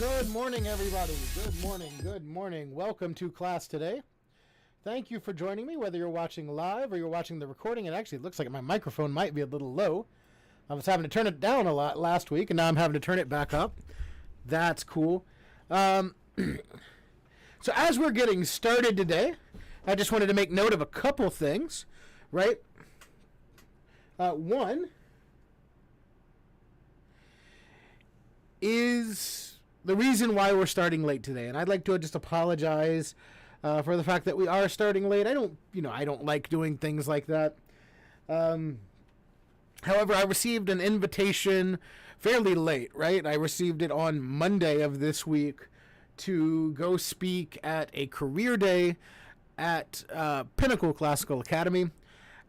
Good morning, everybody. Good morning. Welcome to class today. Thank you for joining me, whether you're watching live or you're watching the recording. It actually looks like my microphone might be a little low. I was having to turn it down a lot last week, and now I'm having to turn it back up. That's cool. So as we're getting started today, I just wanted to make note of a couple things, right? One is the reason why we're starting late today, and I'd like to just apologize for the fact that we are starting late. I don't like doing things like that. However, I received an invitation fairly late, right? I received it on Monday of this week to go speak at a career day at Pinnacle Classical Academy.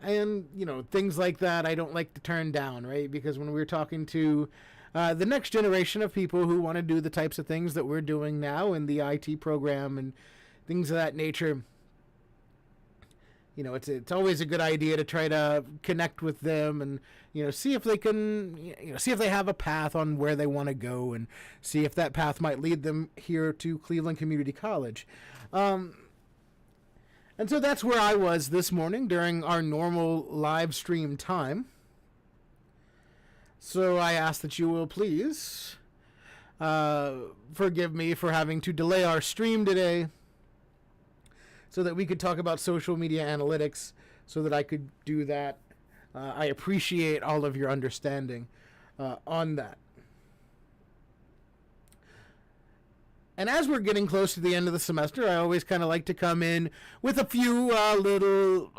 And, things like that I don't like to turn down, right? Because when we're talking to the next generation of people who want to do the types of things that we're doing now in the IT program and things of that nature, it's always a good idea to try to connect with them and, see if they can, see if they have a path on where they want to go and see if that path might lead them here to Cleveland Community College. And so that's where I was this morning during our normal live stream time. So I ask that you will please forgive me for having to delay our stream today so that we could talk about social media analytics so that I could do that. I appreciate all of your understanding on that. And as we're getting close to the end of the semester, I always kind of like to come in with a few little,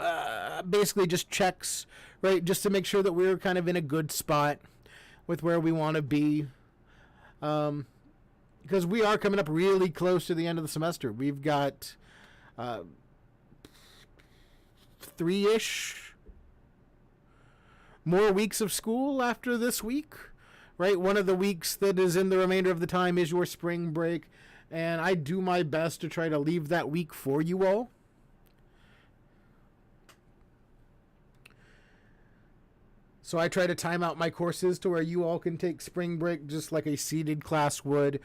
basically just checks, right? Just to make sure that we're kind of in a good spot with where we want to be. Because we are coming up really close to the end of the semester. We've got 3-ish more weeks of school after this week. Right, one of the weeks that is in the remainder of the time is your spring break, and I do my best to try to leave that week for you all. So I try to time out my courses to where you all can take spring break just like a seated class would,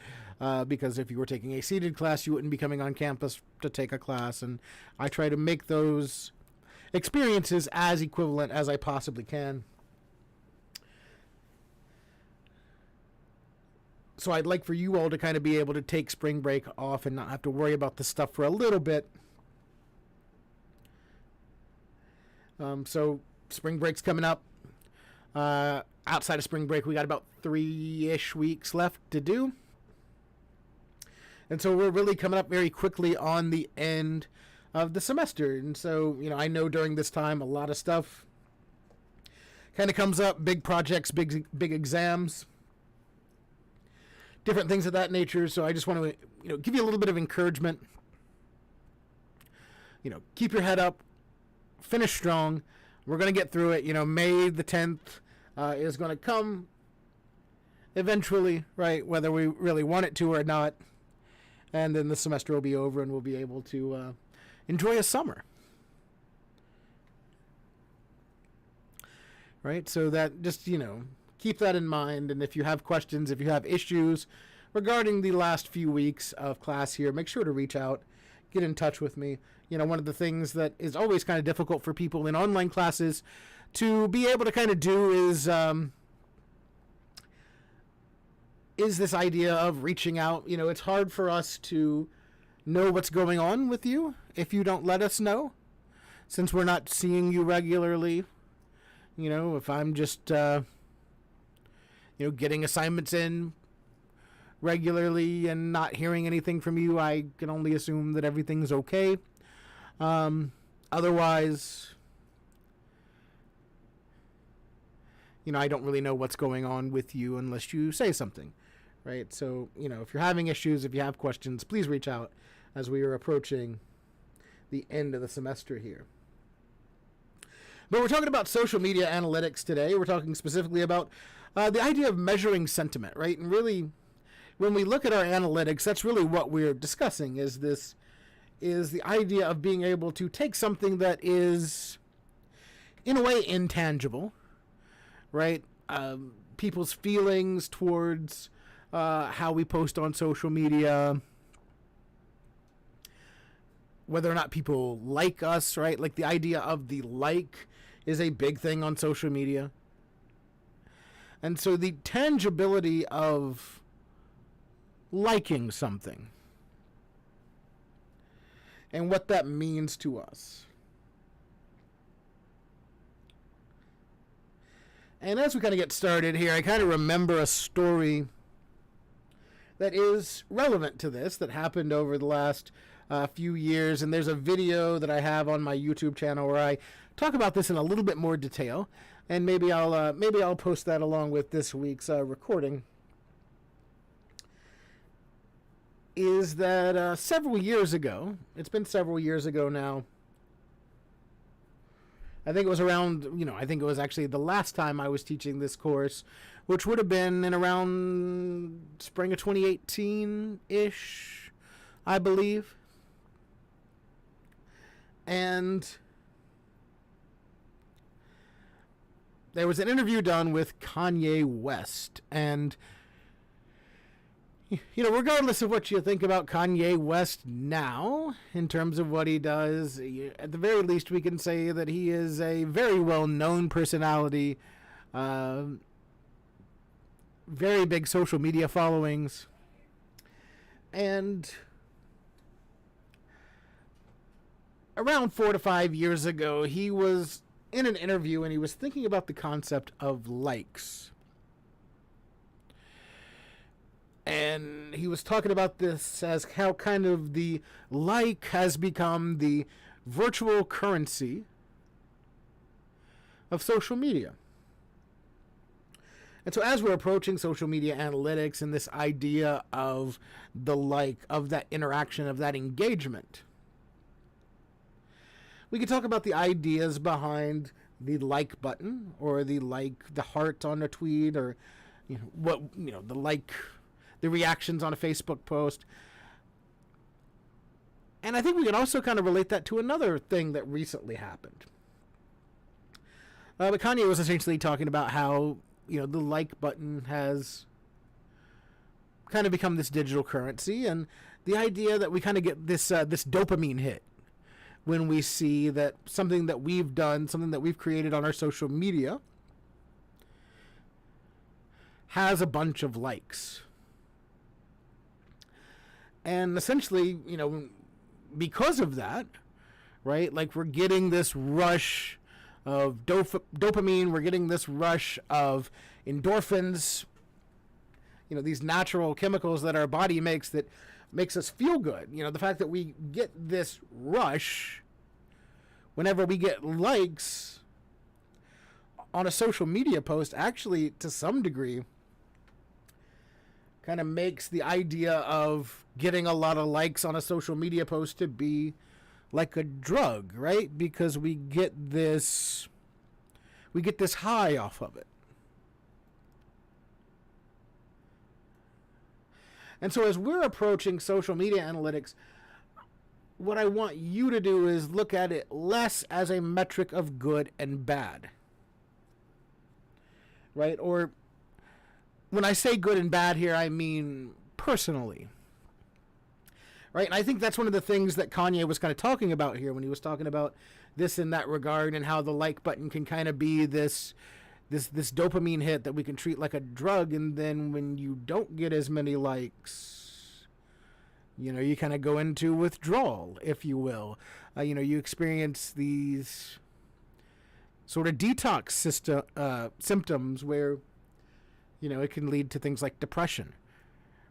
because if you were taking a seated class, you wouldn't be coming on campus to take a class, and I try to make those experiences as equivalent as I possibly can. So I'd like for you all to kind of be able to take spring break off and not have to worry about this stuff for a little bit. So spring break's coming up. Outside of spring break, we got about 3-ish weeks left to do. And so we're really coming up very quickly on the end of the semester. And so, I know during this time, a lot of stuff kind of comes up, big projects, big exams, different things of that nature. So I just want to, give you a little bit of encouragement. Keep your head up, finish strong. We're going to get through it. May the 10th is going to come eventually, right? Whether we really want it to or not. And then the semester will be over and we'll be able to enjoy a summer. Right? So that just, keep that in mind. And if you have questions, if you have issues regarding the last few weeks of class here, make sure to reach out, get in touch with me. One of the things that is always kind of difficult for people in online classes to be able to kind of do is this idea of reaching out. It's hard for us to know what's going on with you if you don't let us know, since we're not seeing you regularly. If I'm just, getting assignments in regularly and not hearing anything from you, I can only assume that everything's okay. Otherwise, I don't really know what's going on with you unless you say something, right? So, if you're having issues, if you have questions, please reach out as we are approaching the end of the semester here. But we're talking about social media analytics today. We're talking specifically about the idea of measuring sentiment, right? And really, when we look at our analytics, that's really what we're discussing is the idea of being able to take something that is, in a way, intangible, right? People's feelings towards how we post on social media, whether or not people like us, right? Like the idea of the like is a big thing on social media. And so the tangibility of liking something and what that means to us. And as we kind of get started here, I kind of remember a story that is relevant to this that happened over the last few years. And there's a video that I have on my YouTube channel where I talk about this in a little bit more detail. And maybe I'll post that along with this week's recording. Is that several years ago, it's been several years ago now, I think it was around, I think it was actually the last time I was teaching this course, which would have been in around spring of 2018-ish, I believe. And there was an interview done with Kanye West. And regardless of what you think about Kanye West now, in terms of what he does, at the very least we can say that he is a very well-known personality, very big social media followings, and around 4 to 5 years ago, he was in an interview and he was thinking about the concept of likes. And he was talking about this as how kind of the like has become the virtual currency of social media. And so as we're approaching social media analytics and this idea of the like, of that interaction, of that engagement, we could talk about the ideas behind the like button or the heart on a tweet, or the reactions on a Facebook post. And I think we can also kind of relate that to another thing that recently happened. But Kanye was essentially talking about how, the like button has kind of become this digital currency, and the idea that we kind of get this dopamine hit when we see that something that we've done, something that we've created on our social media has a bunch of likes. And essentially, because of that, right, like we're getting this rush of dopamine, we're getting this rush of endorphins, these natural chemicals that our body makes that makes us feel good. The fact that we get this rush whenever we get likes on a social media post actually, to some degree, kind of makes the idea of getting a lot of likes on a social media post to be like a drug, right? Because we get this high off of it. And so as we're approaching social media analytics, what I want you to do is look at it less as a metric of good and bad, right? Or when I say good and bad here, I mean personally, right? And I think that's one of the things that Kanye was kind of talking about here when he was talking about this in that regard, and how the like button can kind of be this dopamine hit that we can treat like a drug. And then when you don't get as many likes, you kind of go into withdrawal, if you will. You experience these sort of detox symptoms where it can lead to things like depression,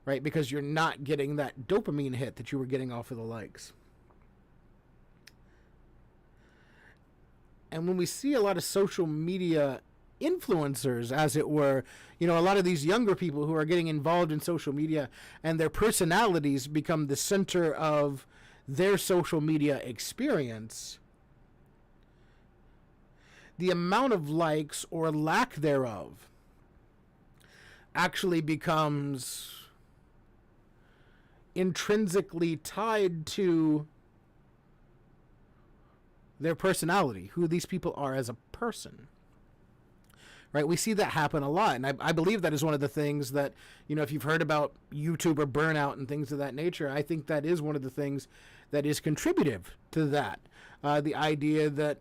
right? Because you're not getting that dopamine hit that you were getting off of the likes. And when we see a lot of social media influencers, as it were, a lot of these younger people who are getting involved in social media, and their personalities become the center of their social media experience, the amount of likes or lack thereof actually becomes intrinsically tied to their personality, who these people are as a person. right? We see that happen a lot. And I believe that is one of the things that, if you've heard about YouTuber burnout and things of that nature, I think that is one of the things that is contributive to that. The idea that,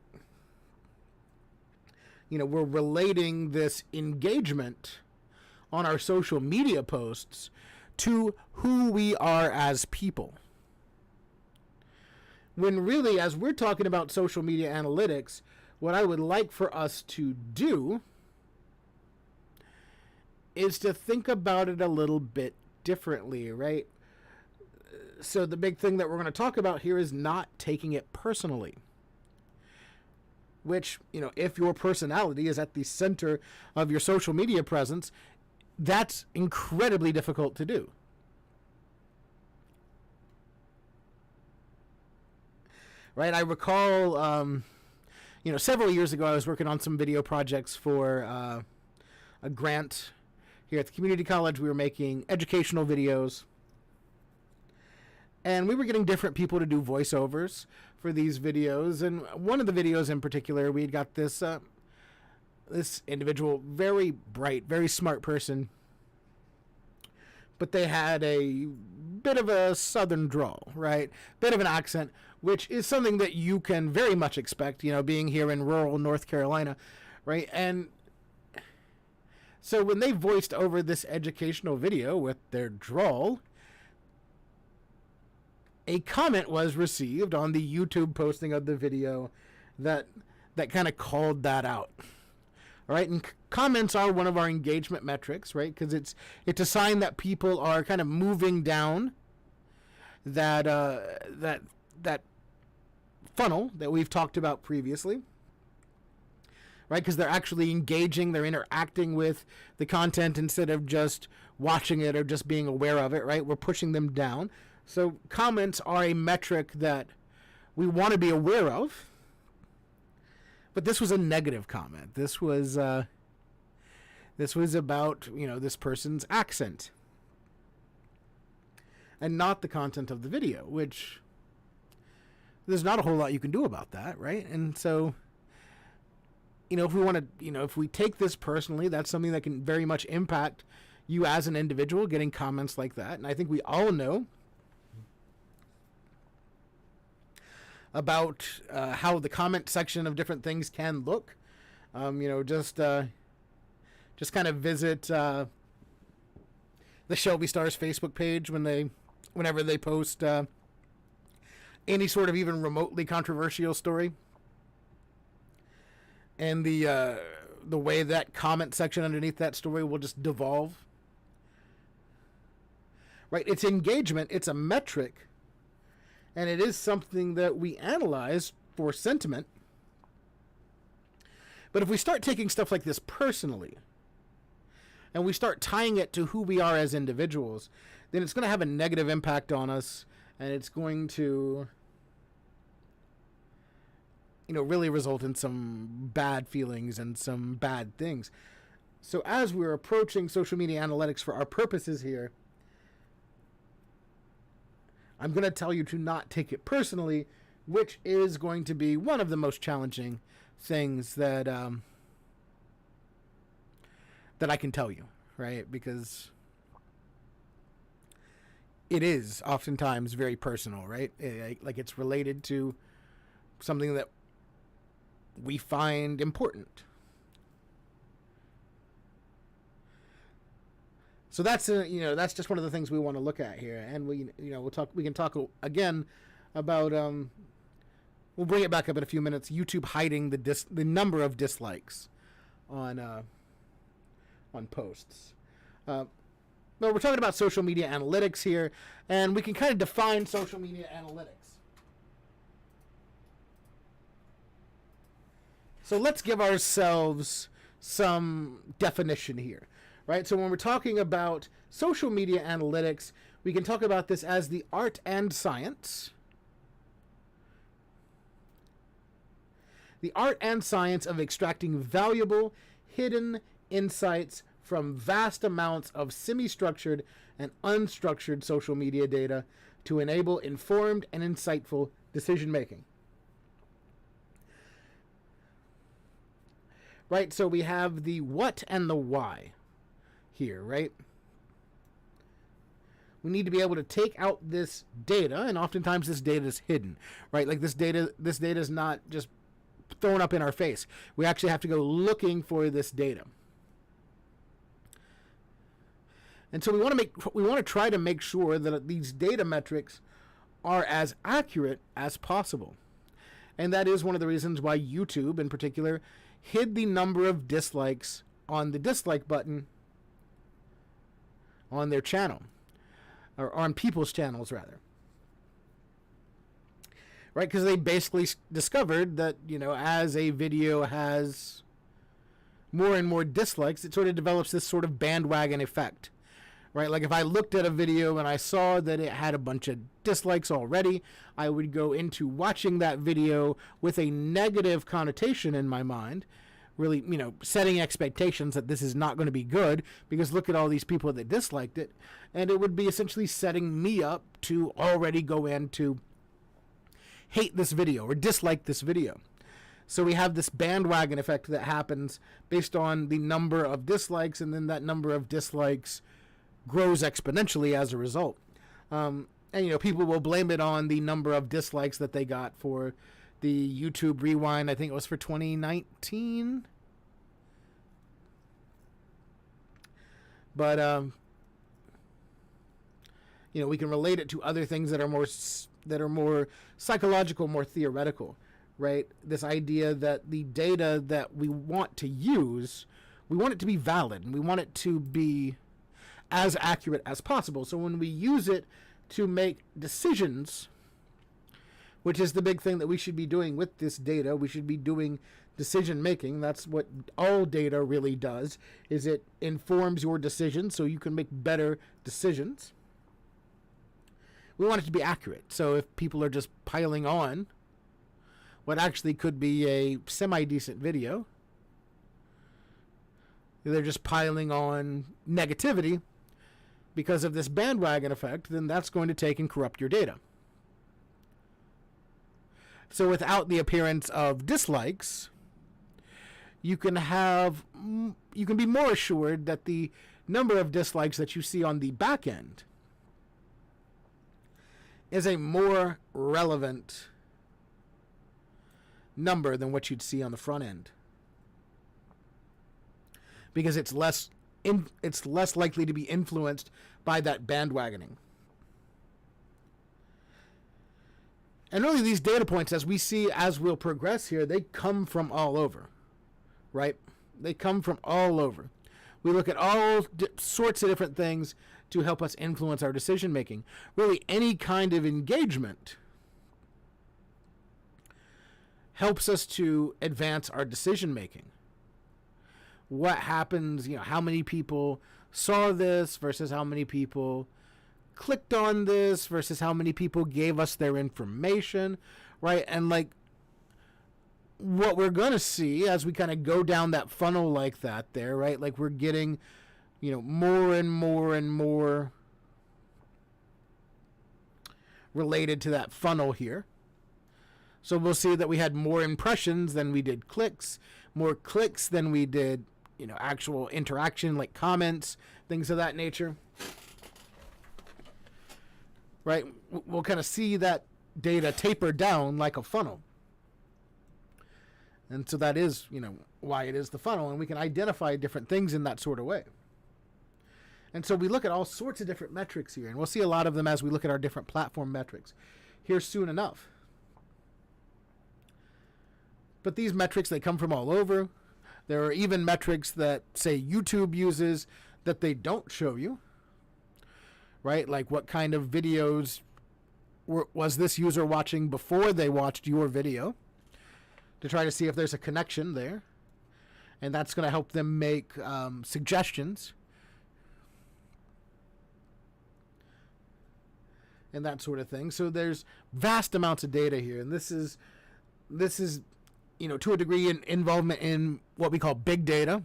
we're relating this engagement on our social media posts to who we are as people. When really, as we're talking about social media analytics, what I would like for us to do is to think about it a little bit differently, right? So the big thing that we're going to talk about here is not taking it personally. Which, if your personality is at the center of your social media presence, that's incredibly difficult to do. Right? I recall, several years ago I was working on some video projects for a grant here at the community college. We were making educational videos. And we were getting different people to do voiceovers for these videos. And one of the videos in particular, we had got this individual, very bright, very smart person. But they had a bit of a southern drawl, right? Bit of an accent, which is something that you can very much expect, being here in rural North Carolina, right? And so when they voiced over this educational video with their drawl, a comment was received on the YouTube posting of the video that kind of called that out. All right, and comments are one of our engagement metrics, right? Because it's a sign that people are kind of moving down that funnel that we've talked about previously, right? Because they're actually engaging, they're interacting with the content instead of just watching it or just being aware of it, right? We're pushing them down. So comments are a metric that we want to be aware of. But this was a negative comment. This was about, this person's accent. And not the content of the video, which there's not a whole lot you can do about that, right? And so, if we want to, if we take this personally, that's something that can very much impact you as an individual, getting comments like that. And I think we all know about how the comment section of different things can look. Just kind of visit the Shelby Stars Facebook page whenever they post any sort of even remotely controversial story, and the way that comment section underneath that story will just devolve. Right? It's engagement. It's a metric. And it is something that we analyze for sentiment. But if we start taking stuff like this personally, and we start tying it to who we are as individuals, then it's going to have a negative impact on us, and it's going to, really result in some bad feelings and some bad things. So as we're approaching social media analytics for our purposes here, I'm going to tell you to not take it personally, which is going to be one of the most challenging things that I can tell you, right? Because it is oftentimes very personal, right? Like it's related to something that we find important. So that's that's just one of the things we want to look at here, and we can talk again about we'll bring it back up in a few minutes. YouTube hiding the number of dislikes on posts. But we're talking about social media analytics here, and we can kind of define social media analytics. So let's give ourselves some definition here. Right, so when we're talking about social media analytics, we can talk about this as the art and science. The art and science of extracting valuable, hidden insights from vast amounts of semi-structured and unstructured social media data to enable informed and insightful decision-making. right? So we have the what and the why here, right? We need to be able to take out this data, and oftentimes this data is hidden, right? Like this data is not just thrown up in our face. We actually have to go looking for this data. And so we want to try to make sure that these data metrics are as accurate as possible. And that is one of the reasons why YouTube in particular hid the number of dislikes on the dislike button on their channel, or on people's channels rather. Right? Because they basically discovered that, as a video has more and more dislikes, it sort of develops this sort of bandwagon effect. Right? Like if I looked at a video and I saw that it had a bunch of dislikes already, I would go into watching that video with a negative connotation in my mind, really, setting expectations that this is not going to be good because look at all these people that disliked it. And it would be essentially setting me up to already go in to hate this video or dislike this video. So we have this bandwagon effect that happens based on the number of dislikes, and then that number of dislikes grows exponentially as a result. And people will blame it on the number of dislikes that they got for the YouTube Rewind. I think it was for 2019. But we can relate it to other things that are more psychological, more theoretical, right? This idea that the data that we want to use, we want it to be valid, and we want it to be as accurate as possible. So when we use it to make decisions, which is the big thing that we should be doing with this data, we should be doing decision making. That's what all data really does, is it informs your decisions so you can make better decisions. We want it to be accurate. So if people are just piling on what actually could be a semi-decent video, they're just piling on negativity because of this bandwagon effect, then that's going to take and corrupt your data. So without the appearance of dislikes, you can be more assured that the number of dislikes that you see on the back end is a more relevant number than what you'd see on the front end, because it's less likely to be influenced by that bandwagoning. And really these data points, as we'll progress here, they come from all over, right? They come from all over. We look at all sorts of different things to help us influence our decision making. Really, any kind of engagement helps us to advance our decision making. What happens, how many people saw this versus how many people clicked on this versus how many people gave us their information, right? And like what we're going to see as we kind of go down that funnel like that there, right? Like we're getting, more and more and more related to that funnel here. So we'll see that we had more impressions than we did clicks, more clicks than we did, actual interaction like comments, things of that nature. Right? We'll kind of see that data taper down like a funnel. And so that is, why it is the funnel, and we can identify different things in that sort of way. And so we look at all sorts of different metrics here, and we'll see a lot of them as we look at our different platform metrics here soon enough. But these metrics, they come from all over. There are even metrics that, say, YouTube uses that they don't show you, right? Like what kind of videos was this user watching before they watched your video, to try to see if there's a connection there. And that's going to help them make suggestions and that sort of thing. So there's vast amounts of data here, and this is to a degree involvement in what we call big data.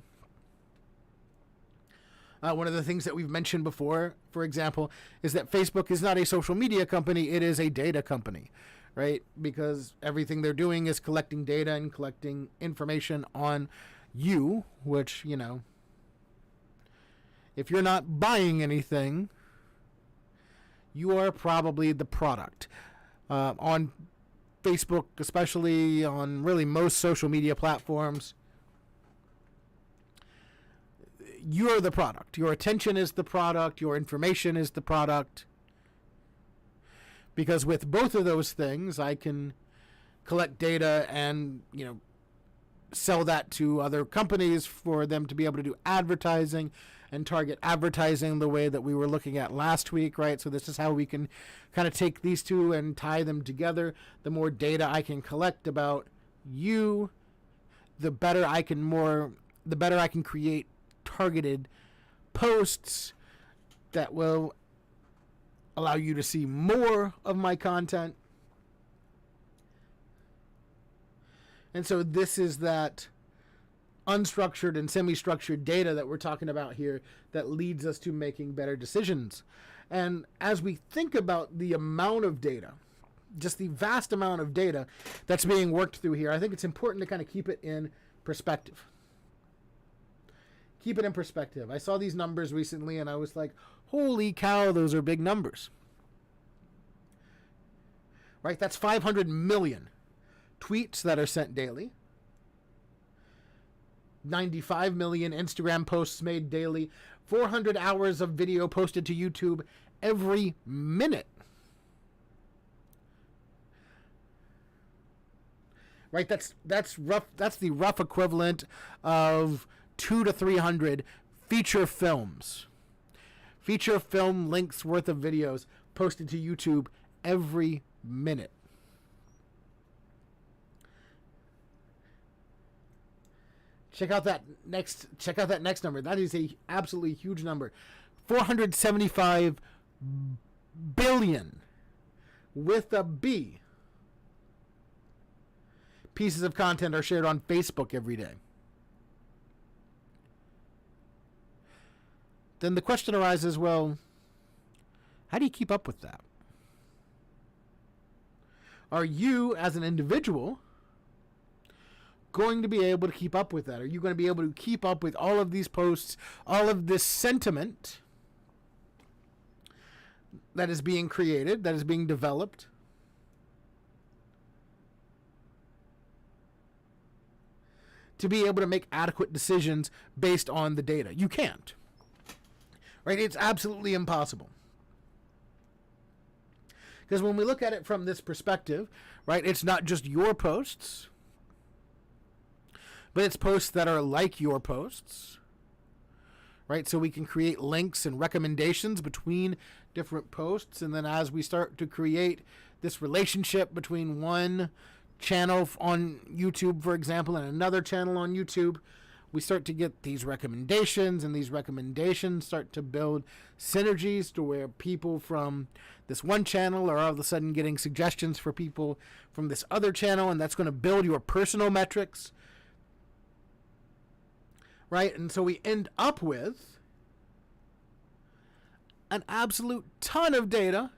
One of the things that we've mentioned before, for example, is that Facebook is not a social media company, it is a data company, right? Because everything they're doing is collecting data and collecting information on you, which, you know, if you're not buying anything, you are probably the product. On Facebook, especially on really most social media platforms, you're the product. Your attention is the product. Your information is the product. Because with both of those things, I can collect data and, you know, sell that to other companies for them to be able to do advertising and target advertising the way that we were looking at last week, right? So this is how we can kind of take these two and tie them together. The more data I can collect about you, the better I can create targeted posts that will allow you to see more of my content. And so this is that unstructured and semi-structured data that we're talking about here that leads us to making better decisions. And as we think about the amount of data, just the vast amount of data that's being worked through here, I think it's important to kind of keep it in perspective. Keep it in perspective. I saw these numbers recently and I was like, holy cow, those are big numbers. Right? That's 500 million tweets that are sent daily. 95 million Instagram posts made daily. 400 hours of video posted to YouTube every minute. Right? That's rough. That's the rough equivalent of 200 to 300 feature films. Feature film lengths worth of videos posted to YouTube every minute. Check out that next number. That is a absolutely huge number. 475 billion with a B pieces of content are shared on Facebook every day. Then the question arises, well, how do you keep up with that? Are you, as an individual, going to be able to keep up with that? Are you going to be able to keep up with all of these posts, all of this sentiment that is being created, that is being developed? To be able to make adequate decisions based on the data. You can't. Right? It's absolutely impossible. Because when we look at it from this perspective, right, it's not just your posts, but it's posts that are like your posts, right? So we can create links and recommendations between different posts. And then as we start to create this relationship between one channel on YouTube, for example, and another channel on YouTube, we start to get these recommendations, and these recommendations start to build synergies to where people from this one channel are all of a sudden getting suggestions for people from this other channel, and that's going to build your personal metrics, right? And so we end up with an absolute ton of data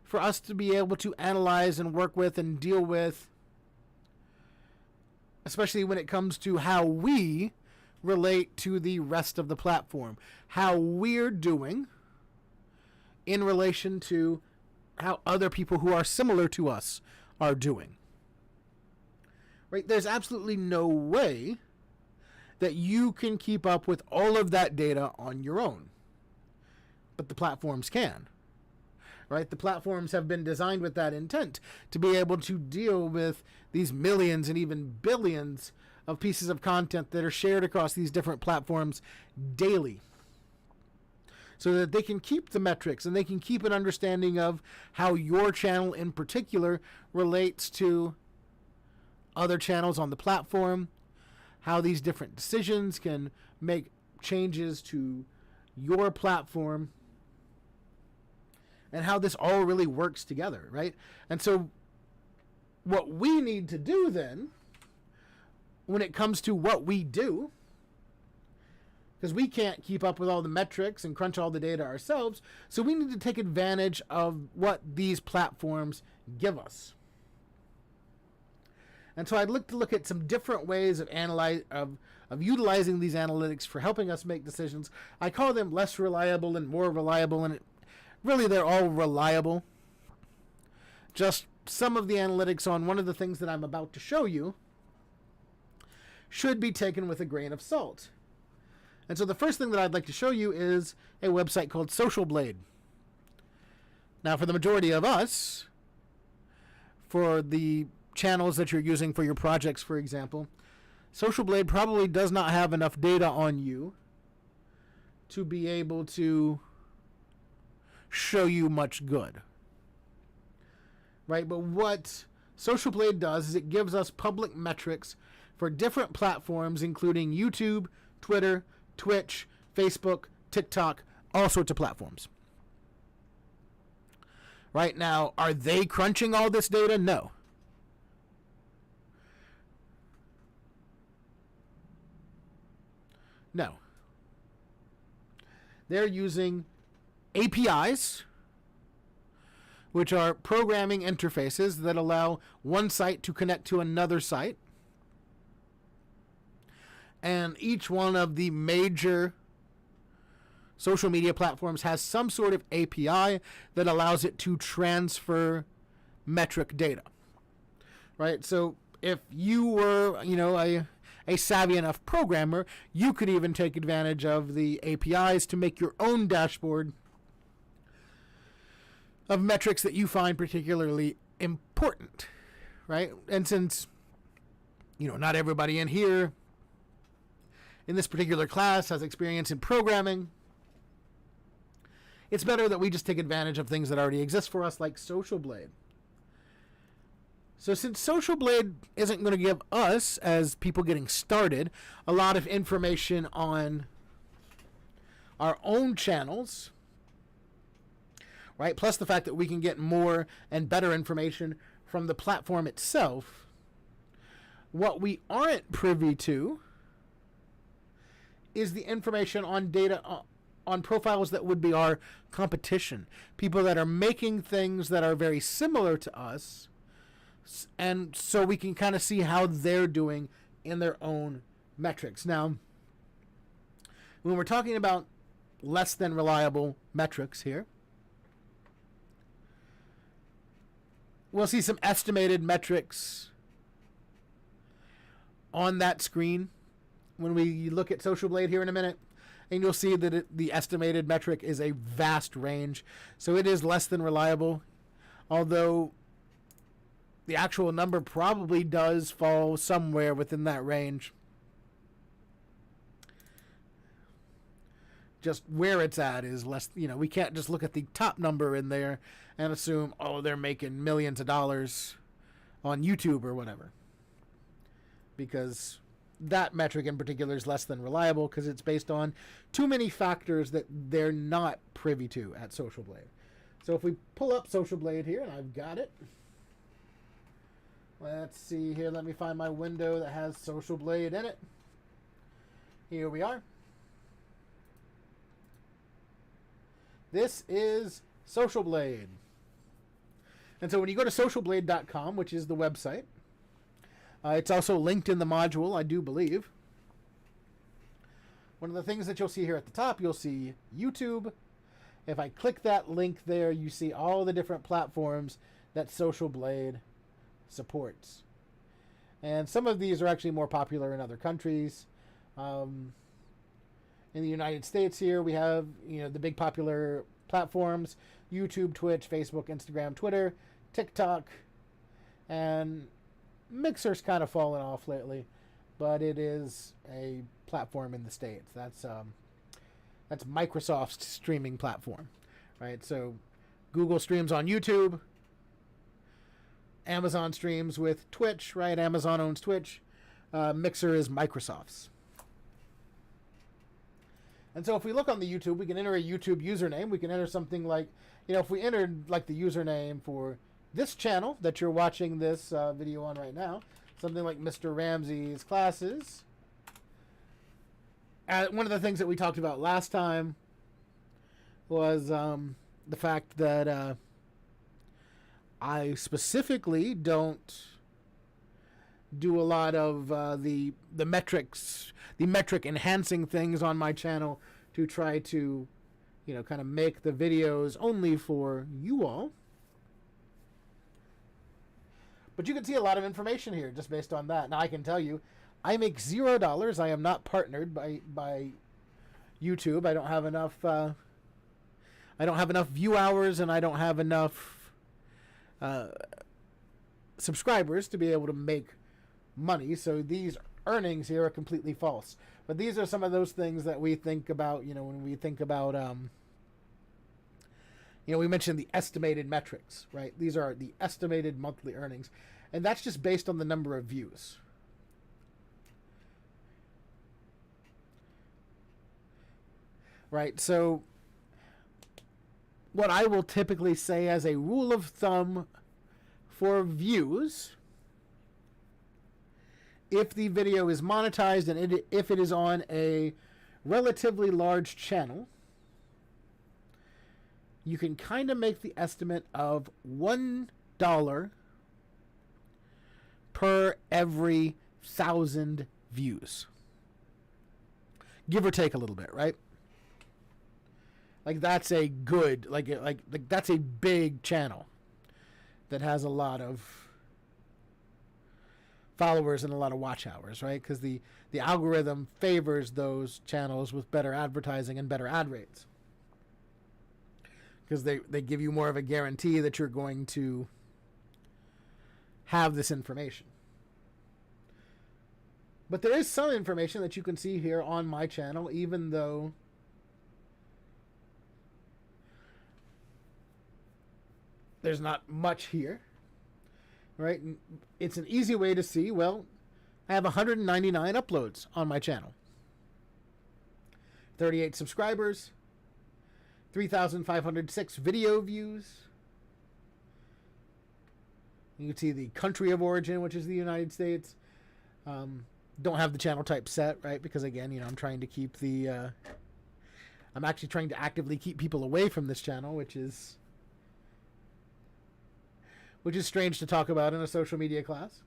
for us to be able to analyze and work with and deal with, especially when it comes to how we relate to the rest of the platform, how we're doing in relation to how other people who are similar to us are doing. Right? There's absolutely no way that you can keep up with all of that data on your own. But the platforms can. Right? The platforms have been designed with that intent to be able to deal with these millions and even billions of pieces of content that are shared across these different platforms daily, so that they can keep the metrics and they can keep an understanding of how your channel in particular relates to other channels on the platform, how these different decisions can make changes to your platform, and how this all really works together, right? And so what we need to do then, when it comes to what we do, because we can't keep up with all the metrics and crunch all the data ourselves, so we need to take advantage of what these platforms give us. And so I'd look at some different ways of utilizing these analytics for helping us make decisions. I call them less reliable and more reliable, and really they're all reliable. Just some of the analytics on one of the things that I'm about to show you should be taken with a grain of salt. And so the first thing that I'd like to show you is a website called Social Blade. Now, for the majority of us, for the channels that you're using for your projects, for example, Social Blade probably does not have enough data on you to be able to show you much good. Right? But what Social Blade does is it gives us public metrics for different platforms, including YouTube, Twitter, Twitch, Facebook, TikTok, all sorts of platforms. Right now, are they crunching all this data? No. No. They're using APIs, which are programming interfaces that allow one site to connect to another site. And each one of the major social media platforms has some sort of API that allows it to transfer metric data. Right? So if you were, a savvy enough programmer, you could even take advantage of the APIs to make your own dashboard of metrics that you find particularly important. Right? And since, not everybody in here in this particular class has experience in programming, it's better that we just take advantage of things that already exist for us, like Social Blade. So since Social Blade isn't going to give us, as people getting started, a lot of information on our own channels, right? Plus the fact that we can get more and better information from the platform itself, what we aren't privy to is the information on data on profiles that would be our competition. People that are making things that are very similar to us, and so we can kind of see how they're doing in their own metrics. Now, when we're talking about less than reliable metrics here, we'll see some estimated metrics on that screen when we look at Social Blade here in a minute, and you'll see that the estimated metric is a vast range. So it is less than reliable, although the actual number probably does fall somewhere within that range. Just where it's at is less, we can't just look at the top number in there and assume, they're making millions of dollars on YouTube or whatever. Because that metric in particular is less than reliable because it's based on too many factors that they're not privy to at Social Blade. So if we pull up Social Blade here, and I've got it. Let's see here. Let me find my window that has Social Blade in it. Here we are. This is Social Blade. And so when you go to socialblade.com, which is the website, it's also linked in the module, I do believe. One of the things that you'll see here at the top, you'll see YouTube. If I click that link there, you see all the different platforms that Social Blade supports. And some of these are actually more popular in other countries. In the United States here, we have, the big popular platforms: YouTube, Twitch, Facebook, Instagram, Twitter, TikTok, and Mixer's kind of fallen off lately, but it is a platform in the States. That's Microsoft's streaming platform, right? So Google streams on YouTube. Amazon streams with Twitch, right? Amazon owns Twitch. Mixer is Microsoft's. And so if we look on the YouTube, we can enter a YouTube username. We can enter something like, if we entered like the username for this channel that you're watching this video on right now, something like Mr. Ramsey's Classes. One of the things that we talked about last time was the fact that I specifically don't do a lot of the metric enhancing things on my channel to try to, kind of make the videos only for you all. But you can see a lot of information here just based on that. Now I can tell you, I make $0. I am not partnered by YouTube. I don't have enough. I don't have enough view hours, and I don't have enough subscribers to be able to make money. So these earnings here are completely false. But these are some of those things that we think about. When we think about. We mentioned the estimated metrics, right? These are the estimated monthly earnings, and that's just based on the number of views. Right, so what I will typically say as a rule of thumb for views, if the video is monetized and if it is on a relatively large channel, you can kind of make the estimate of $1 per every 1,000 views. Give or take a little bit, right? Like that's a good, like that's a big channel that has a lot of followers and a lot of watch hours, right? Because the algorithm favors those channels with better advertising and better ad rates. Because they give you more of a guarantee that you're going to have this information. But there is some information that you can see here on my channel, even though there's not much here, right? It's an easy way to see, well, I have 199 uploads on my channel. 38 subscribers. 3,506 video views. You can see the country of origin, which is the United States. Don't have the channel type set, right? Because again, I'm trying to keep the... I'm actually trying to actively keep people away from this channel, which is strange to talk about in a social media class.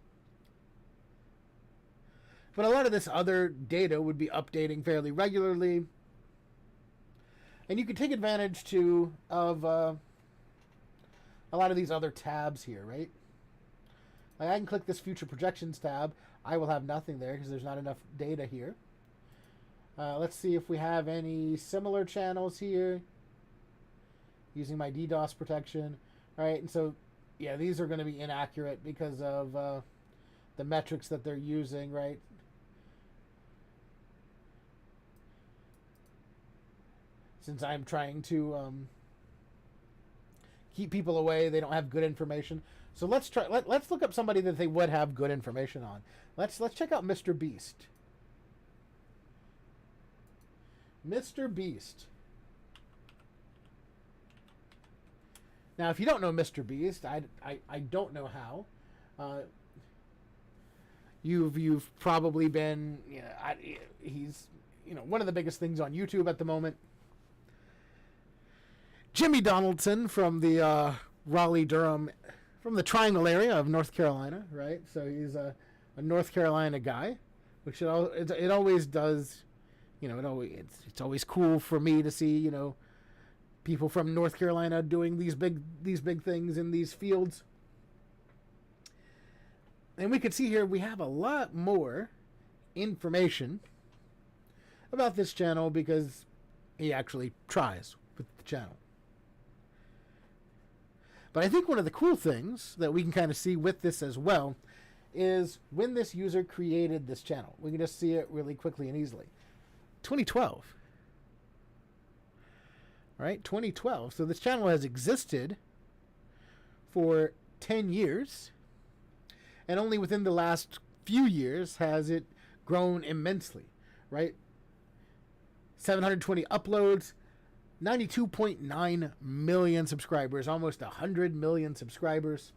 But a lot of this other data would be updating fairly regularly. And you can take advantage, too, of a lot of these other tabs here, right? Like I can click this Future Projections tab. I will have nothing there because there's not enough data here. Let's see if we have any similar channels here. Using my DDoS protection. All right, and so, yeah, these are going to be inaccurate because of the metrics that they're using, right? Since I'm trying to keep people away, they don't have good information. So let's try. Let's look up somebody that they would have good information on. Let's check out Mr. Beast. Mr. Beast. Now, if you don't know Mr. Beast, I don't know how. You've probably been he's one of the biggest things on YouTube at the moment. Jimmy Donaldson from the Raleigh-Durham, from the Triangle area of North Carolina, right? So he's a North Carolina guy, which it always does, it's always cool for me to see, people from North Carolina doing these big things in these fields. And we can see here we have a lot more information about this channel because he actually tries with the channel. But I think one of the cool things that we can kind of see with this as well is when this user created this channel. We can just see it really quickly and easily. 2012. All right, 2012. So this channel has existed for 10 years. And only within the last few years has it grown immensely, right? 720 uploads. 92.9 million subscribers, almost 100 million subscribers.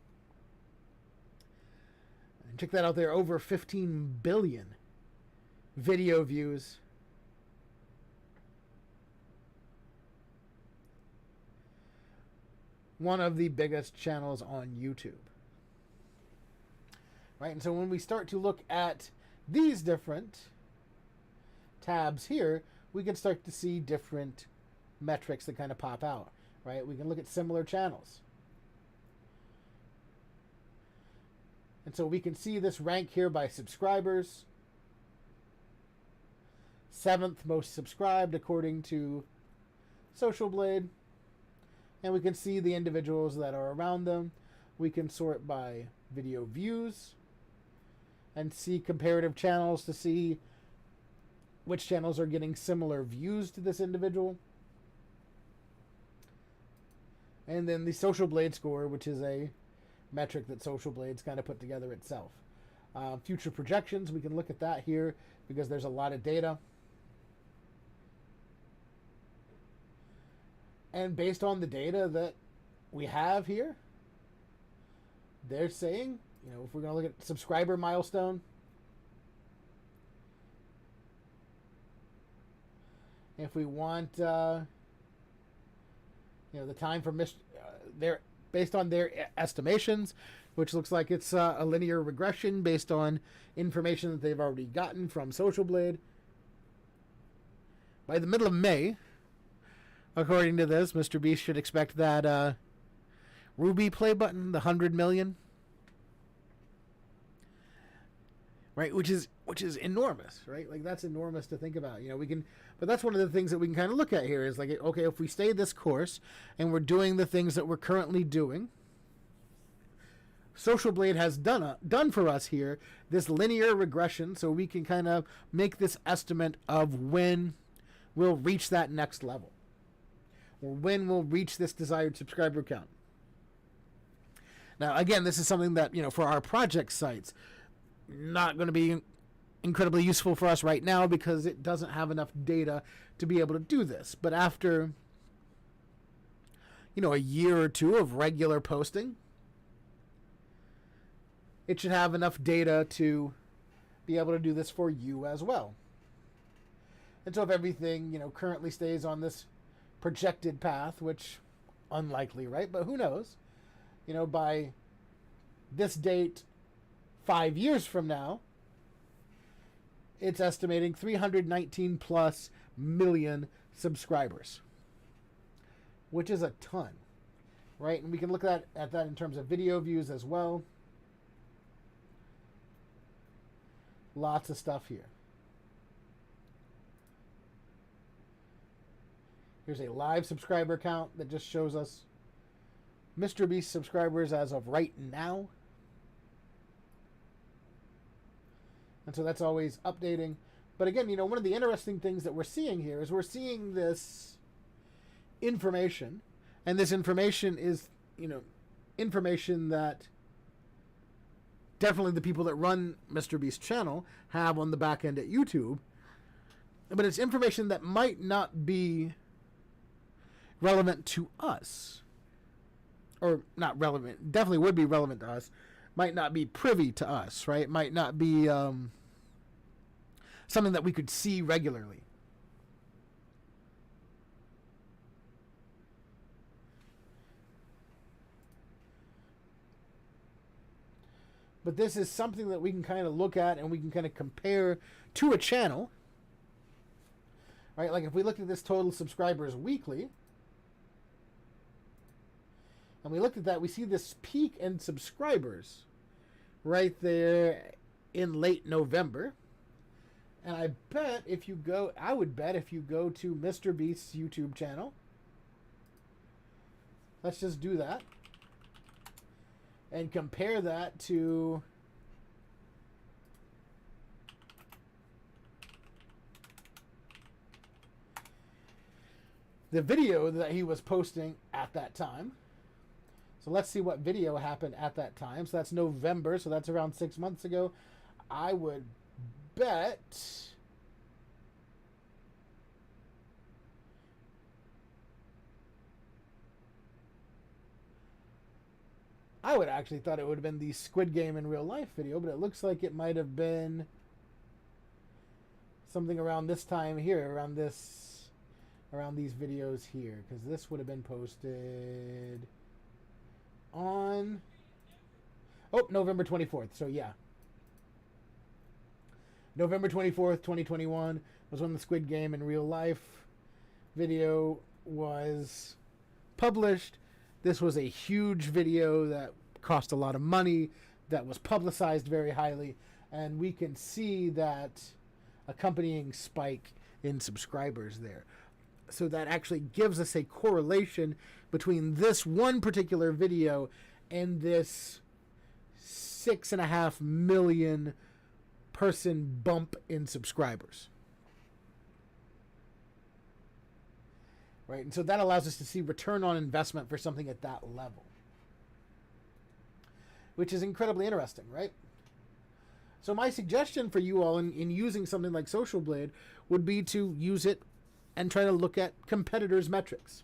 And check that out there, over 15 billion video views. One of the biggest channels on YouTube. right? And so when we start to look at these different tabs here, we can start to see different metrics that kind of pop out, right? We can look at similar channels. And so we can see this rank here by subscribers. 7th most subscribed according to Social Blade. And we can see the individuals that are around them. We can sort by video views and see comparative channels to see which channels are getting similar views to this individual. And then the Social Blade score, which is a metric that Social Blade's kind of put together itself. Future projections, we can look at that here because there's a lot of data. And based on the data that we have here, they're saying, you know, if we're going to look at subscriber milestone, if we want, you know, the time for their based on their estimations, which looks like it's a linear regression based on information that they've already gotten from Social Blade. By the middle of May, according to this, Mr. Beast should expect that Ruby play button, the 100 million, right? Which is enormous, right? Like that's enormous to think about. You know, we can, but that's one of the things that we can kind of look at here is like, okay, if we stay this course and we're doing the things that we're currently doing, Social Blade has done for us here this linear regression, so we can kind of make this estimate of when we'll reach that next level, or when we'll reach this desired subscriber count. Now, again, this is something that, you know, for our project sites, not going to be incredibly useful for us right now because it doesn't have enough data to be able to do this. But after, you know, a year or two of regular posting, it should have enough data to be able to do this for you as well. And so if everything, you know, currently stays on this projected path, which unlikely, right? But who knows? You know, by this date, 5 years from now, it's estimating 319 plus million subscribers, which is a ton, right? And we can look at that in terms of video views as well. Lots of stuff here. Here's a live subscriber count that just shows us Mr. Beast subscribers as of right now. And so that's always updating. But again, you know, one of the interesting things that we're seeing here is we're seeing this information. And this information is, you know, information that definitely the people that run Mr. Beast's channel have on the back end at YouTube. But it's information that might not be relevant to us. Or not relevant, definitely would be relevant to us. Might not be privy to us, right? Might not be something that we could see regularly. But this is something that we can kind of look at and we can kind of compare to a channel. Right? Like if we look at this total subscribers weekly, and we looked at that, we see this peak in subscribers right there in late November. And I would bet if you go to Mr. Beast's YouTube channel, let's just do that, and compare that to the video that he was posting at that time. So let's see what video happened at that time. So that's November, so that's around 6 months ago. I would bet I would actually thought it would have been the Squid Game in real life video, but it looks like it might have been something around this time here, around these videos here, because this would have been posted on November 24th. So yeah, November 24th, 2021 was when the Squid Game in real life video was published. This was a huge video that cost a lot of money, that was publicized very highly, and we can see that accompanying spike in subscribers there. So that actually gives us a correlation between this one particular video and this 6.5 million person bump in subscribers. Right? And so that allows us to see return on investment for something at that level, which is incredibly interesting, right? So my suggestion for you all in using something like Social Blade would be to use it and try to look at competitors' metrics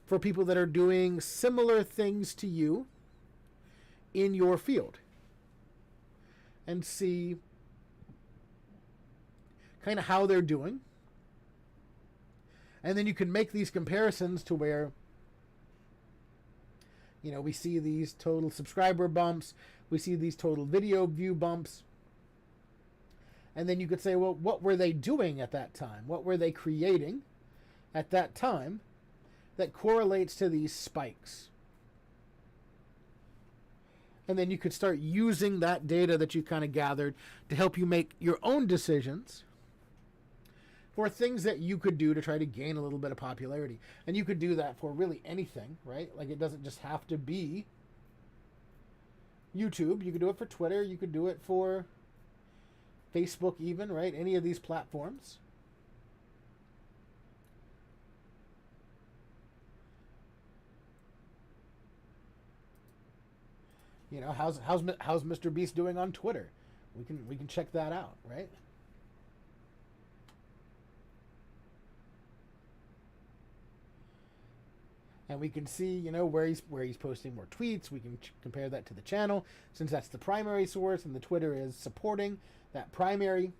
for people that are doing similar things to you in your field, and see kind of how they're doing. And then you can make these comparisons to where, you know, we see these total subscriber bumps, we see these total video view bumps. And then you could say, well, what were they doing at that time? What were they creating at that time that correlates to these spikes? And then you could start using that data that you kind of gathered to help you make your own decisions for things that you could do to try to gain a little bit of popularity. And you could do that for really anything, right? Like, it doesn't just have to be YouTube. You could do it for Twitter. You could do it for Facebook even, right? Any of these platforms. You know, how's Mr. Beast doing on Twitter? We can check that out, right? And we can see, you know, where he's posting more tweets. We can compare that to the channel, since that's the primary source and the Twitter is supporting that primary.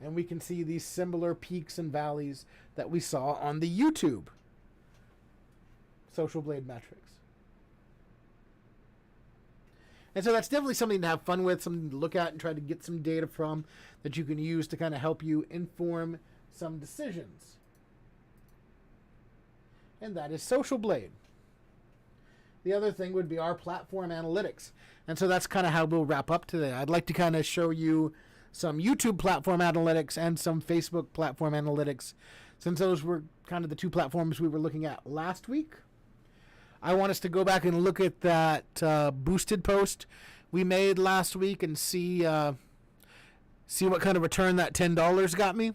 And we can see these similar peaks and valleys that we saw on the YouTube Social Blade metrics. And so that's definitely something to have fun with, something to look at and try to get some data from that you can use to kind of help you inform some decisions. And that is Social Blade. The other thing would be our platform analytics. And so that's kind of how we'll wrap up today. I'd like to kind of show you some YouTube platform analytics and some Facebook platform analytics, since those were kind of the two platforms we were looking at last week. I want us to go back and look at that boosted post we made last week and see what kind of return that $10 got me.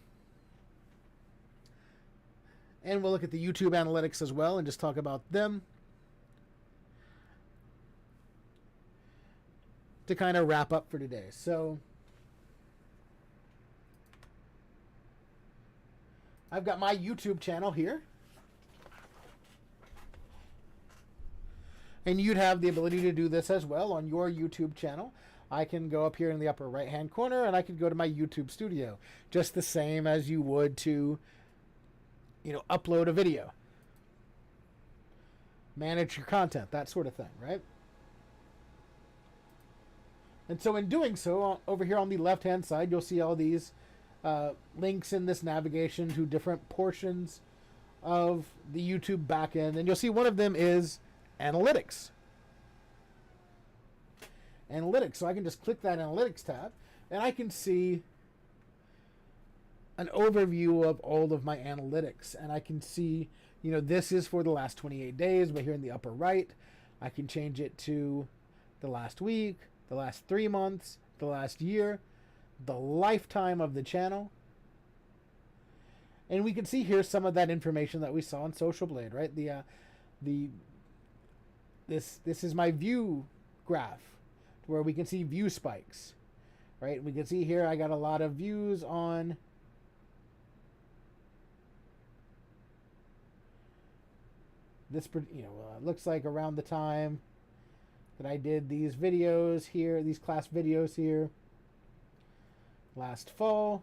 And we'll look at the YouTube analytics as well and just talk about them to kind of wrap up for today. So I've got my YouTube channel here. And you'd have the ability to do this as well on your YouTube channel. I can go up here in the upper right hand corner and I can go to my YouTube studio, just the same as you would to, you know, upload a video, manage your content, that sort of thing, right? And so in doing so, over here on the left hand side, you'll see all these links in this navigation to different portions of the YouTube backend. And you'll see one of them is analytics. So I can just click that analytics tab and I can see an overview of all of my analytics. And I can see, you know, this is for the last 28 days, but here in the upper right, I can change it to the last week, the last 3 months, the last year, the lifetime of the channel. And we can see here some of that information that we saw on Social Blade, right? This is my view graph, where we can see view spikes, right? We can see here I got a lot of views on this, you know, looks like around the time that I did these videos here, these class videos here last fall.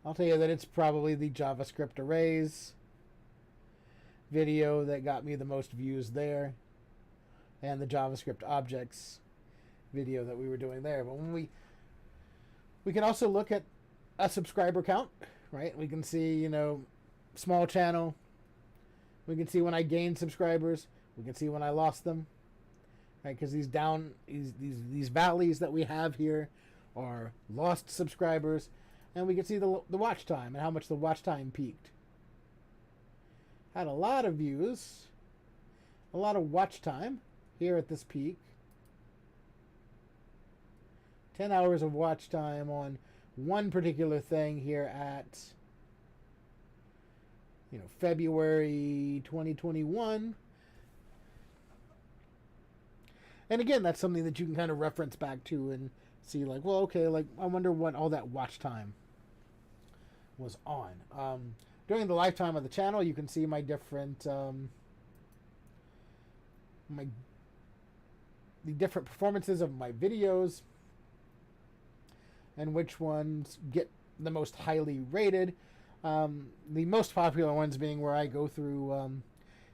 I'll tell you that it's probably the JavaScript arrays video that got me the most views there. and the JavaScript objects video that we were doing there. But when we can also look at a subscriber count, right? We can see, you know, small channel. We can see when I gained subscribers. We can see when I lost them, right? Because these valleys that we have here are lost subscribers, and we can see the watch time and how much the watch time peaked. Had a lot of views, a lot of watch time here at this peak. 10 hours of watch time on one particular thing here at, you know, February 2021. And again, that's something that you can kind of reference back to and see, like, well, okay, like, I wonder what all that watch time was on. During the lifetime of the channel, you can see my different the different performances of my videos and which ones get the most highly rated. The most popular ones being where I go through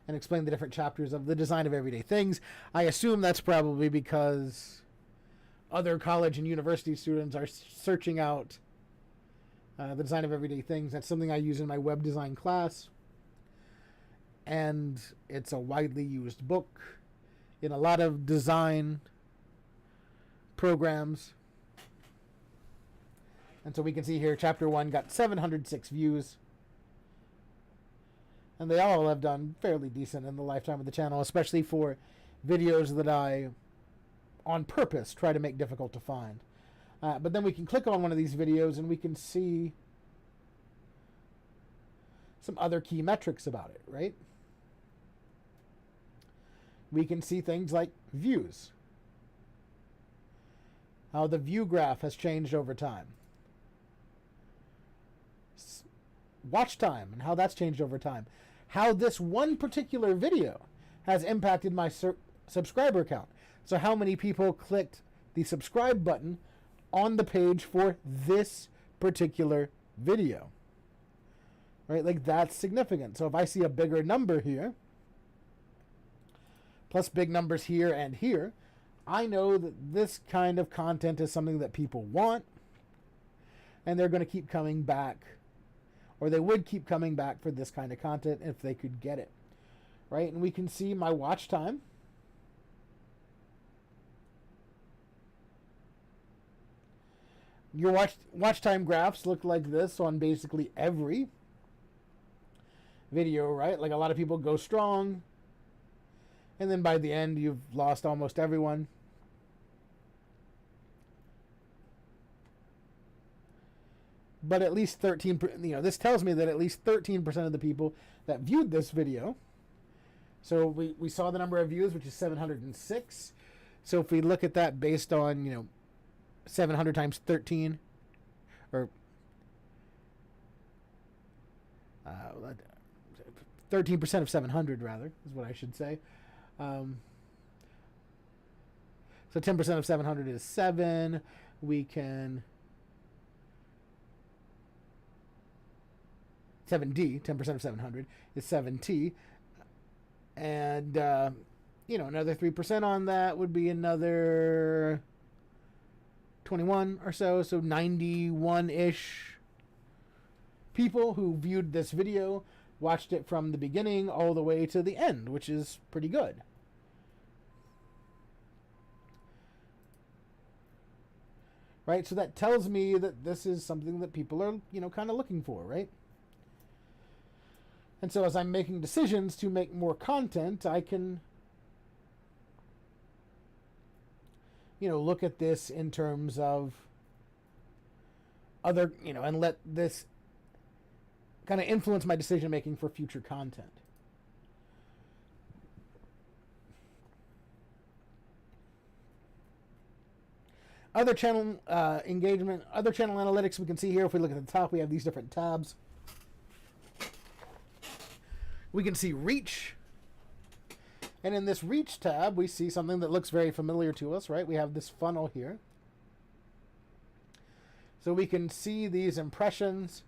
and explain the different chapters of the design of everyday things. I assume that's probably because other college and university students are searching out the design of everyday things. That's something I use in my web design class. And it's a widely used book in a lot of design programs. And so we can see here, chapter 1 got 706 views. And they all have done fairly decent in the lifetime of the channel, especially for videos that I, on purpose, try to make difficult to find. But then we can click on one of these videos and we can see some other key metrics about it, right? We can see things like views, how the view graph has changed over time. Watch time and how that's changed over time. How this one particular video has impacted my subscriber count. So how many people clicked the subscribe button on the page for this particular video. Right? Like, that's significant. So if I see a bigger number here, plus big numbers here and here, I know that this kind of content is something that people want, and they're going to keep coming back, or they would keep coming back for this kind of content if they could get it. Right? And we can see my watch time. Your watch time graphs look like this on basically every video, right? Like, a lot of people go strong, and then by the end you've lost almost everyone. But at least 13, this tells me that at least 13% of the people that viewed this video. So we saw the number of views, which is 706. So if we look at that based on, 700 times 13, or 13% of 700, rather, is what I should say. So 10% of 700 is 7. We can 7D, 10% of 700 is 7T. And, another 3% on that would be another 21 or so. So 91-ish people who viewed this video watched it from the beginning all the way to the end, which is pretty good. Right? So that tells me that this is something that people are, kind of looking for, right? And so as I'm making decisions to make more content, I can, look at this in terms of other, and let this kind of influence my decision making for future content. Other channel engagement, other channel analytics we can see here. If we look at the top, we have these different tabs. We can see reach. And in this reach tab, we see something that looks very familiar to us, right? We have this funnel here. So we can see these impressions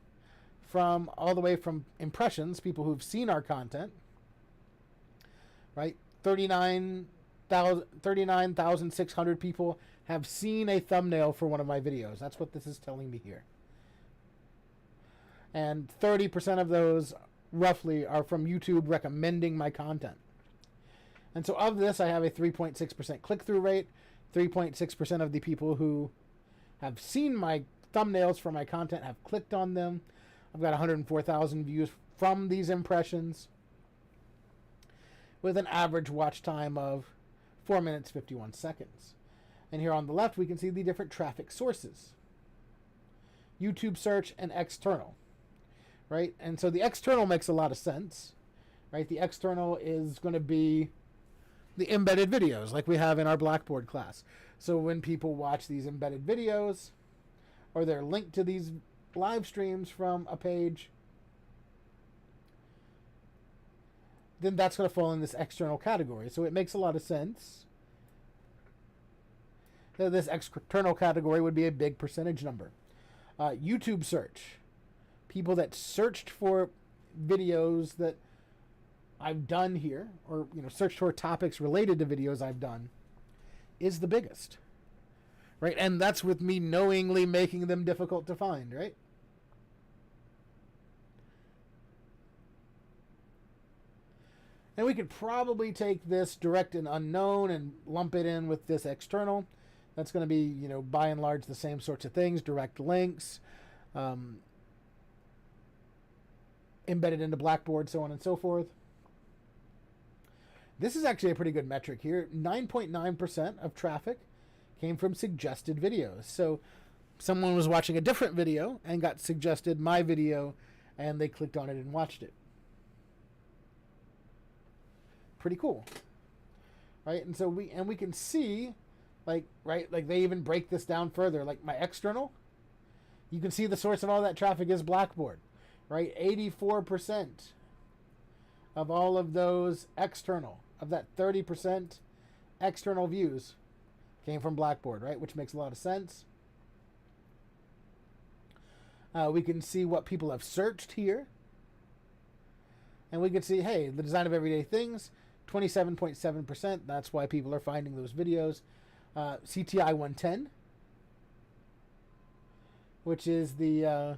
from all the way from impressions, people who've seen our content, right? 39 39,600 people have seen a thumbnail for one of my videos. That's what this is telling me here. And 30% of those, roughly, are from YouTube recommending my content. And so of this, I have a 3.6% click-through rate. 3.6% of the people who have seen my thumbnails for my content have clicked on them. I've got 104,000 views from these impressions, with an average watch time of 4 minutes 51 seconds. And here on the left, we can see the different traffic sources: YouTube search and external, right? And so the external makes a lot of sense, right? The external is going to be the embedded videos like we have in our Blackboard class. So when people watch these embedded videos, or they're linked to these live streams from a page, then that's going to fall in this external category. So it makes a lot of sense that this external category would be a big percentage number. YouTube search, people that searched for videos that I've done here, or searched for topics related to videos I've done, is the biggest, right? And that's with me knowingly making them difficult to find, right? And we could probably take this direct and unknown and lump it in with this external. That's going to be, by and large the same sorts of things: direct links, embedded into Blackboard, so on and so forth. This is actually a pretty good metric here. 9.9% of traffic came from suggested videos. So someone was watching a different video and got suggested my video, and they clicked on it and watched it. Pretty cool, right? And so we can see, like they even break this down further. Like my external, you can see the source of all that traffic is Blackboard, right? 84% of all of those external, of that 30% external views, came from Blackboard, right? Which makes a lot of sense. We can see what people have searched here, and we can see, hey, the design of everyday things, 27.7%. That's why people are finding those videos. CTI 110, which is the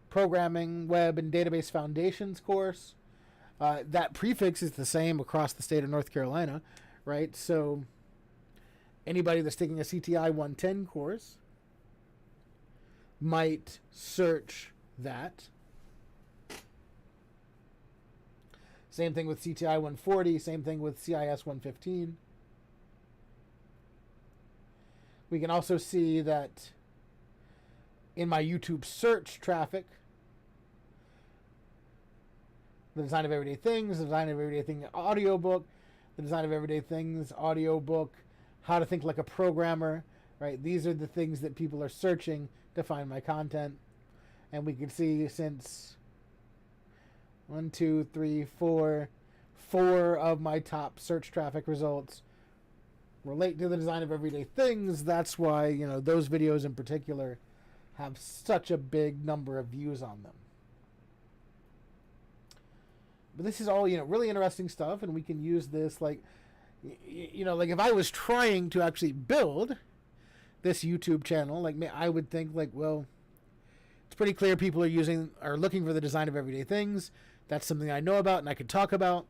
Programming, Web, and Database Foundations course. That prefix is the same across the state of North Carolina, right? So anybody that's taking a CTI 110 course might search that. Same thing with CTI 140, same thing with CIS 115. We can also see that in my YouTube search traffic, the design of everyday things, the design of everyday thing audiobook, the design of everyday things audiobook, how to think like a programmer, right? These are the things that people are searching to find my content. And we can see since 1, 2, 3, 4 of my top search traffic results relate to the design of everyday things. That's why, those videos in particular have such a big number of views on them. But this is all, really interesting stuff, and we can use this like if I was trying to actually build this YouTube channel, like I would think well, it's pretty clear people are looking for the design of everyday things. That's something I know about and I could talk about.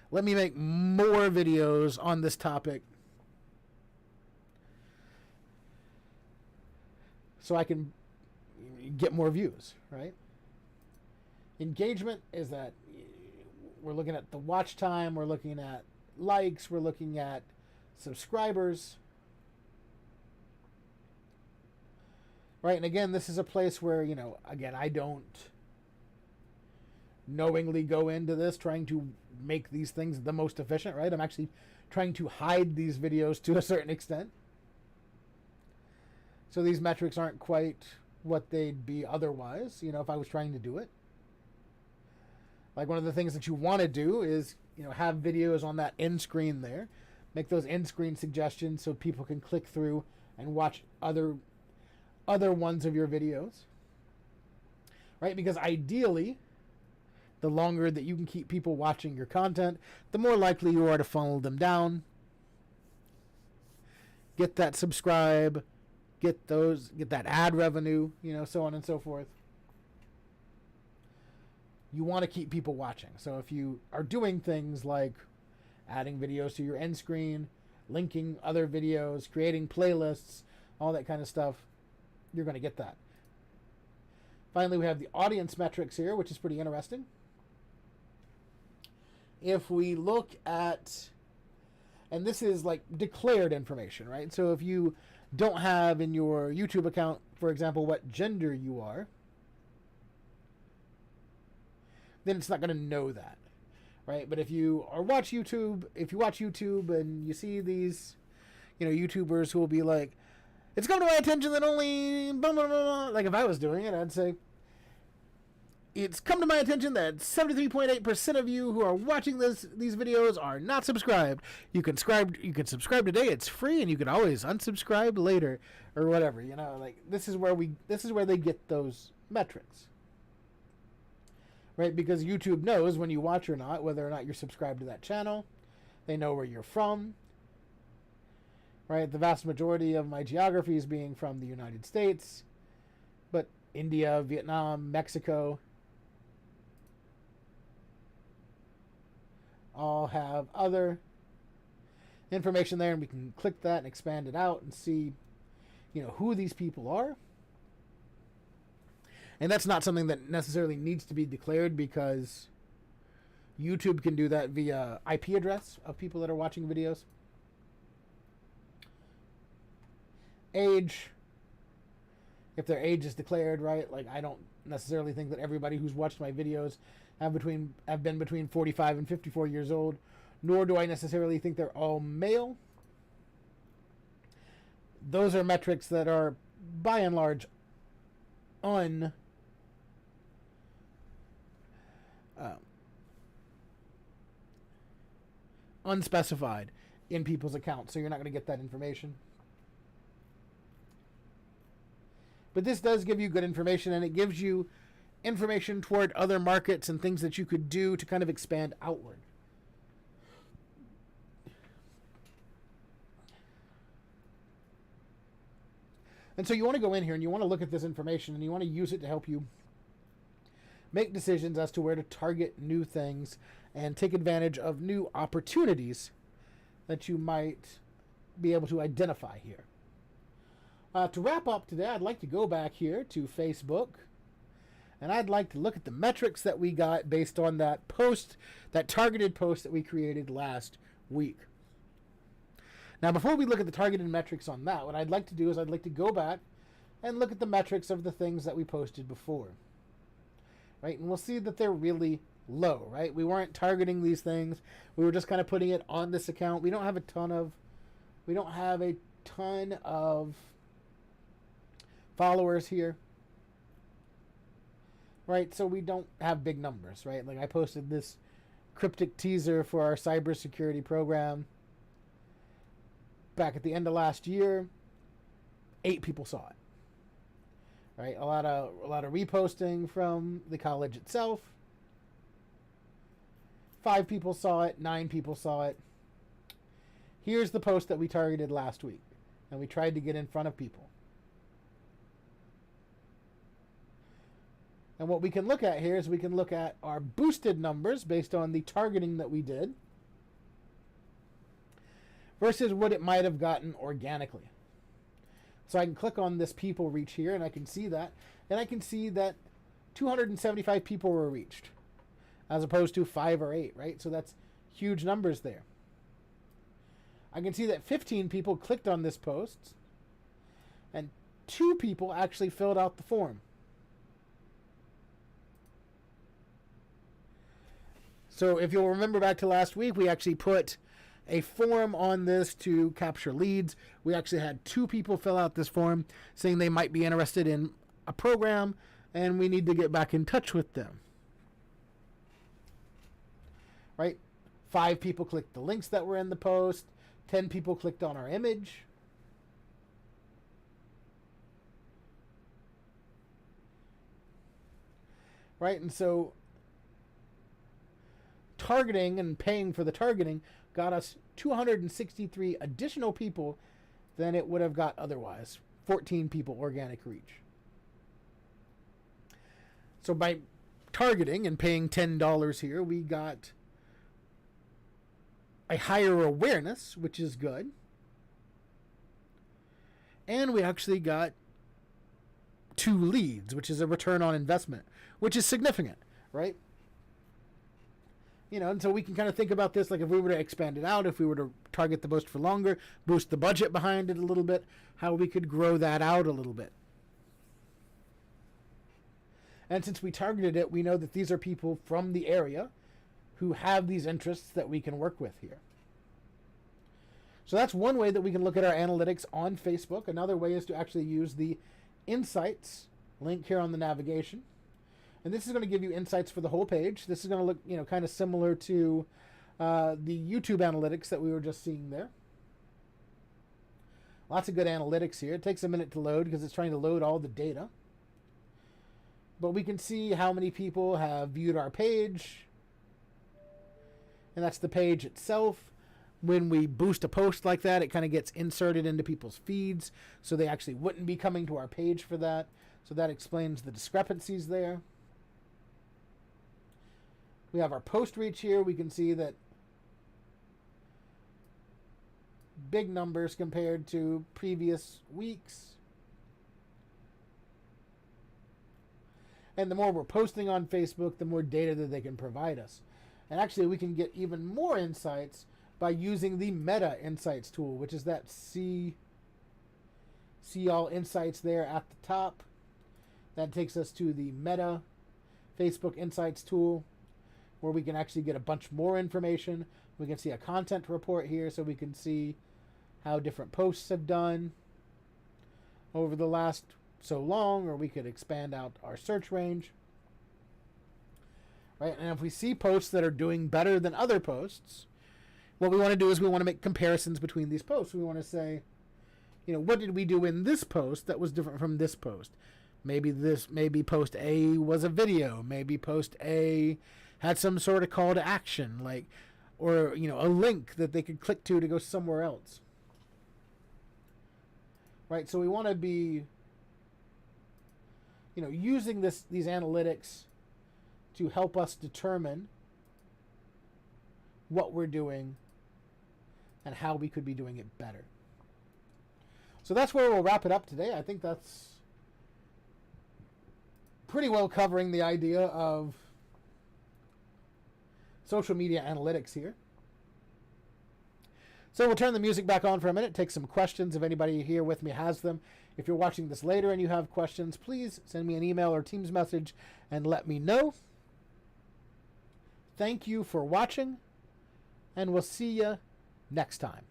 Let me make more videos on this topic so I can get more views, right? Engagement is that we're looking at the watch time, we're looking at likes, we're looking at subscribers, right? And again, this is a place where, again, I don't knowingly go into this trying to make these things the most efficient, right? I'm actually trying to hide these videos to a certain extent. So these metrics aren't quite what they'd be otherwise, if I was trying to do it. Like one of the things that you want to do is, have videos on that end screen there. Make those end screen suggestions so people can click through and watch other ones of your videos. Right? Because ideally, The longer that you can keep people watching your content, the more likely you are to funnel them down, get that subscribe, get that ad revenue, so on and so forth. You want to keep people watching. So if you are doing things like adding videos to your end screen, linking other videos, creating playlists, all that kind of stuff, you're going to get that. Finally, we have the audience metrics here, which is pretty interesting. If we look at, and this is like declared information, right? So if you don't have in your YouTube account, for example, what gender you are, then it's not going to know that, right? But if you watch YouTube and you see these, YouTubers who will be like, it's come to my attention that only blah, blah, blah, blah. Like if I was doing it, I'd say, it's come to my attention that 73.8% of you who are watching these videos are not subscribed. You can subscribe today. It's free, and you can always unsubscribe later or whatever. Like this is where they get those metrics, right? Because YouTube knows when you watch or not, whether or not you're subscribed to that channel. They know where you're from, right? The vast majority of my geography is being from the United States, but India, Vietnam, Mexico all have other information there, and we can click that and expand it out and see, who these people are. And that's not something that necessarily needs to be declared, because YouTube can do that via IP address of people that are watching videos. Age, if their age is declared, right? Like I don't necessarily think that everybody who's watched my videos have been between 45 and 54 years old, nor do I necessarily think they're all male. Those are metrics that are by and large unspecified in people's accounts, so you're not going to get that information. But this does give you good information, and it gives you information toward other markets and things that you could do to kind of expand outward. And so you want to go in here and you want to look at this information, and you want to use it to help you make decisions as to where to target new things and take advantage of new opportunities that you might be able to identify here. To wrap up today, I'd like to go back here to Facebook, and I'd like to look at the metrics that we got based on that post, that targeted post that we created last week. Now, before we look at the targeted metrics on that, what I'd like to do is I'd like to go back and look at the metrics of the things that we posted before. Right? And we'll see that they're really low, right? We weren't targeting these things. We were just kind of putting it on this account. We don't have a ton of followers here. Right? So we don't have big numbers, right? Like I posted this cryptic teaser for our cybersecurity program back at the end of last year. 8 people saw it. Right? A lot of reposting from the college itself. 5 people saw it, 9 people saw it. Here's the post that we targeted last week, and we tried to get in front of people. And what we can look at here is we can look at our boosted numbers based on the targeting that we did versus what it might have gotten organically. So I can click on this people reach here, and I can see that. And I can see that 275 people were reached as opposed to 5 or 8, right? So that's huge numbers there. I can see that 15 people clicked on this post, and 2 people actually filled out the form. So if you'll remember back to last week, we actually put a form on this to capture leads. We actually had 2 people fill out this form saying they might be interested in a program, and we need to get back in touch with them. Right? 5 people clicked the links that were in the post. 10 people clicked on our image. Right? And so targeting and paying for the targeting got us 263 additional people than it would have got otherwise. 14 people organic reach. So by targeting and paying $10 here, we got a higher awareness, which is good. And we actually got 2 leads, which is a return on investment, which is significant, right? You know, and so we can kind of think about this like if we were to expand it out, if we were to target the post for longer, boost the budget behind it a little bit, how we could grow that out a little bit. And since we targeted it, we know that these are people from the area who have these interests that we can work with here. So that's one way that we can look at our analytics on Facebook. Another way is to actually use the insights link here on the navigation. And this is going to give you insights for the whole page. This is going to look, you know, kind of similar to the YouTube analytics that we were just seeing there. Lots of good analytics here. It takes a minute to load because it's trying to load all the data. But we can see how many people have viewed our page. And that's the page itself. When we boost a post like that, it kind of gets inserted into people's feeds. So they actually wouldn't be coming to our page for that. So that explains the discrepancies there. We have our post reach here. We can see that big numbers compared to previous weeks. And the more we're posting on Facebook, the more data that they can provide us. And actually, we can get even more insights by using the Meta Insights tool, which is that see all insights there at the top. That takes us to the Meta Facebook Insights tool, where we can actually get a bunch more information. We can see a content report here, so we can see how different posts have done over the last so long, or we could expand out our search range. Right? And if we see posts that are doing better than other posts, what we want to do is we want to make comparisons between these posts. We want to say, you know, what did we do in this post that was different from this post? Maybe post A was a video. Maybe post A had some sort of call to action, like, or, you know, a link that they could click to go somewhere else. Right? So we want to be, you know, using these analytics to help us determine what we're doing and how we could be doing it better. So that's where we'll wrap it up today. I think that's pretty well covering the idea of social media analytics here. So we'll turn the music back on for a minute, take some questions if anybody here with me has them. If you're watching this later and you have questions, please send me an email or Teams message and let me know. Thank you for watching, and we'll see you next time.